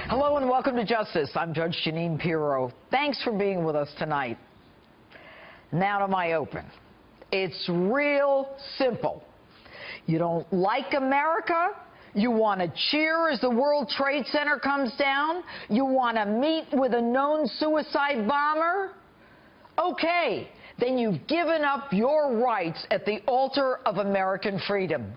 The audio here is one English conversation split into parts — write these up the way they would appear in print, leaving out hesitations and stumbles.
Hello and welcome to Justice. I'm Judge Jeanine Pirro. Thanks for being with us tonight. Now to my open. It's real simple. You don't like America? You want to cheer as the World Trade Center comes down? You want to meet with a known suicide bomber? Okay, then you've given up your rights at the altar of American freedom.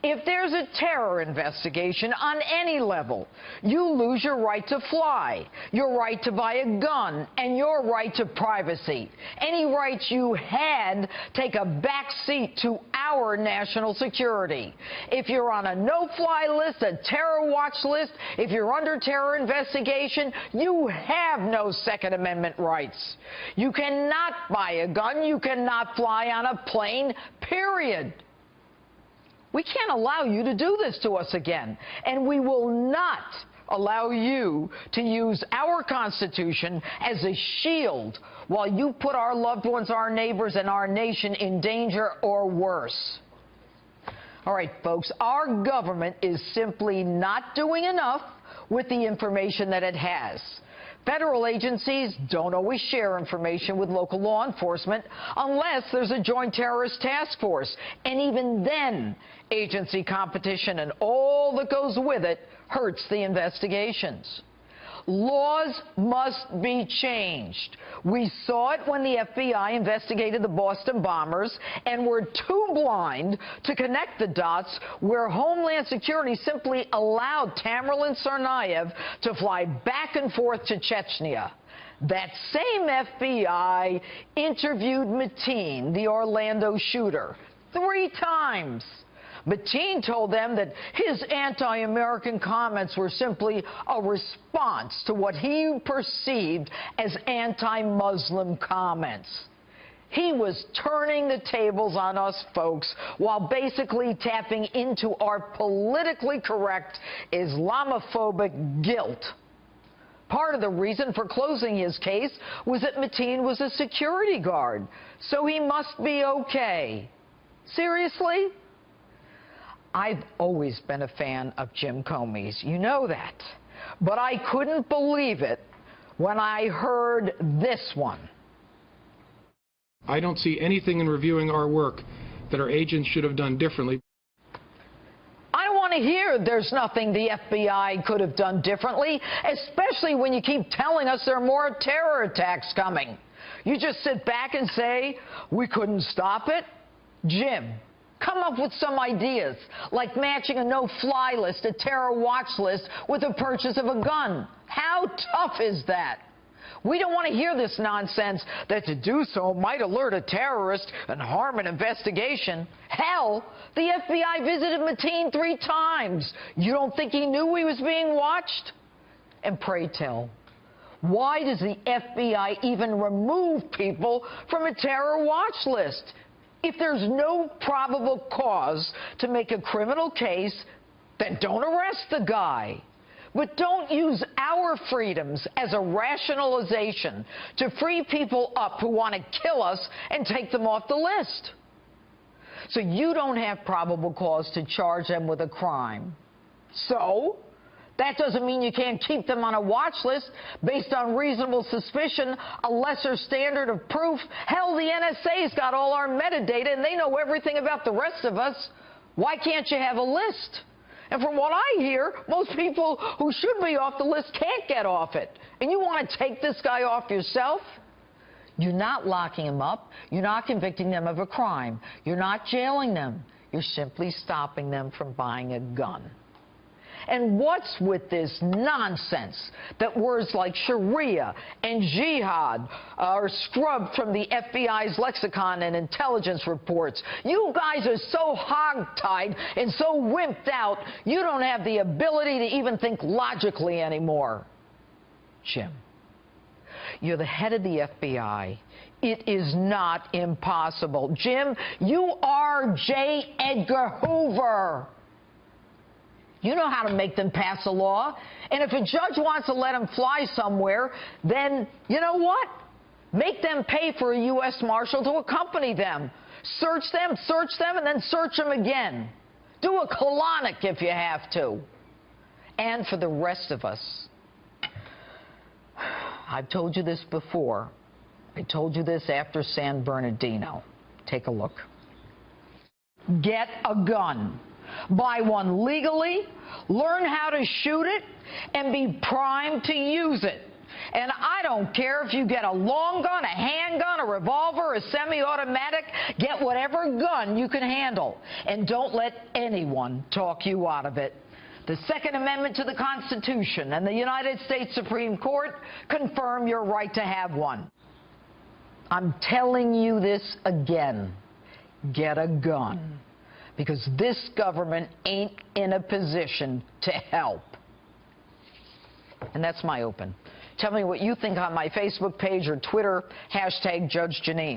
If there's a terror investigation on any level, you lose your right to fly, your right to buy a gun, and your right to privacy. Any rights you had take a back seat to our national security. If you're on a no-fly list, a terror watch list, if you're under terror investigation, you have no Second Amendment rights. You cannot buy a gun. You cannot fly on a plane, period. We can't allow you to do this to us again, and we will not allow you to use our Constitution as a shield while you put our loved ones, our neighbors, and our nation in danger or worse. All right, folks, our government is simply not doing enough with the information that it has. Federal agencies don't always share information with local law enforcement unless there's a joint terrorist task force. And even then, agency competition and all that goes with it hurts the investigations. Laws must be changed. We saw it when the FBI investigated the Boston bombers and were too blind to connect the dots where Homeland Security simply allowed Tamerlan Tsarnaev to fly back and forth to Chechnya. That same FBI interviewed Mateen, the Orlando shooter, 3 times. Mateen told them that his anti-American comments were simply a response to what he perceived as anti-Muslim comments. He was turning the tables on us, folks, while basically tapping into our politically correct Islamophobic guilt. Part of the reason for closing his case was that Mateen was a security guard, so he must be okay. Seriously? I've always been a fan of Jim Comey's. You know that. But I couldn't believe it when I heard this one. I don't see anything in reviewing our work that our agents should have done differently. I don't want to hear there's nothing the FBI could have done differently, especially when you keep telling us there are more terror attacks coming. You just sit back and say, we couldn't stop it? Jim, come up with some ideas, like matching a no-fly list, a terror watch list, with the purchase of a gun. How tough is that? We don't want to hear this nonsense that to do so might alert a terrorist and harm an investigation. Hell, the FBI visited Mateen 3 times. You don't think he knew he was being watched? And pray tell, why does the FBI even remove people from a terror watch list? If there's no probable cause to make a criminal case, then don't arrest the guy. But don't use our freedoms as a rationalization to free people up who want to kill us and take them off the list. So you don't have probable cause to charge them with a crime. So that doesn't mean you can't keep them on a watch list based on reasonable suspicion, a lesser standard of proof. Hell, the NSA's got all our metadata, and they know everything about the rest of us. Why can't you have a list? And from what I hear, most people who should be off the list can't get off it. And you want to take this guy off yourself? You're not locking him up. You're not convicting them of a crime. You're not jailing them. You're simply stopping them from buying a gun. And what's with this nonsense that words like Sharia and jihad are scrubbed from the FBI's lexicon and intelligence reports? You guys are so hogtied and so wimped out, you don't have the ability to even think logically anymore. Jim, you're the head of the FBI. It is not impossible. Jim, you are J. Edgar Hoover. You know how to make them pass a law. And if a judge wants to let them fly somewhere, then you know what? Make them pay for a U.S. Marshal to accompany them. Search them, and then search them again. Do a colonic if you have to. And for the rest of us, I've told you this before. I told you this after San Bernardino. Take a look. Get a gun. Buy one legally, learn how to shoot it, and be primed to use it. And I don't care if you get a long gun, a handgun, a revolver, a semi-automatic, get whatever gun you can handle. And don't let anyone talk you out of it. The Second Amendment to the Constitution and the United States Supreme Court confirm your right to have one. I'm telling you this again. Get a gun. Because this government ain't in a position to help. And that's my open. Tell me what you think on my Facebook page or Twitter, #JudgeJeanine.